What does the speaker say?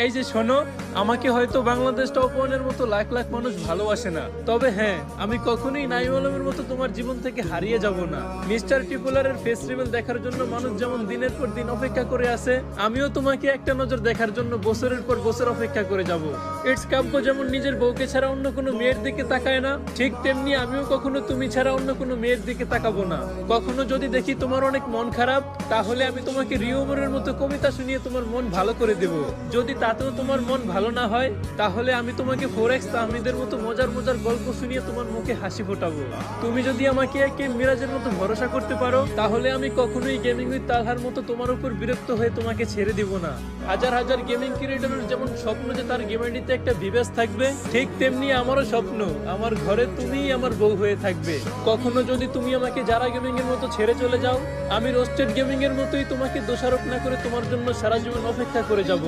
এই যে শোনো, আমাকে হয়তো বাংলাদেশ টপ ওয়ানের মতো লাখ লাখ মানুষ ভালোবাসে না, তবে হ্যাঁ, আমি কখনোই নাইম আলমের মতো তোমার জীবন থেকে হারিয়ে যাব না। মিস্টার টিপুলারের ফেস্টিভ্যাল দেখার জন্য মানুষ যেমন দিনের পর দিন অপেক্ষা করে আছে, আমিও তোমাকে একটা নজর দেখার জন্য বছরের পর বছর অপেক্ষা করে যাব। ইটস কাব্য যেমন নিজের বউকে ছাড়া অন্য কোনো মেয়ের দিকে তাকায় না, ঠিক তেমনি আমিও কখনো তুমি ছাড়া অন্য কোনো মেয়ের দিকে তাকাবো না। কখনো যদি দেখি তোমার অনেক মন খারাপ, তাহলে আমি তোমাকে রিওমরের মতো কবিতা শুনিয়ে তোমার মন ভালো করে দেব। যদি তাতেও তোমার মন ভালো না হয়, তাহলে আমি তোমাকে ফোরেক্স তাহমিদের মতো মজার মজার গল্প শুনিয়ে তোমার মুখে হাসি ফোটাবো। তুমি যদি আমাকে একে মিরাজের মতো ভরসা করতে পারো, তাহলে আমি কখনোই গেমিং উইথ তালহার মতো তোমার উপর বিরক্ত হয়ে তোমাকে ছেড়ে দিব না। হাজার হাজার গেমিং ক্রিয়েটরের যেমন স্বপ্ন যে তার গেমারিতে একটা বিবেস থাকবে, ঠিক তেমনি আমারও স্বপ্ন আমার ঘরে তুমিই আমার বউ হয়ে থাকবে। কখনো যদি তুমি আমাকে যারা গেমিং এর মতো ছেড়ে চলে যাও, আমি রোস্টেড গেমিং এর মতোই তোমাকে দোষারোপ না করে তোমার জন্য সারা জীবন অপেক্ষা করে যাব।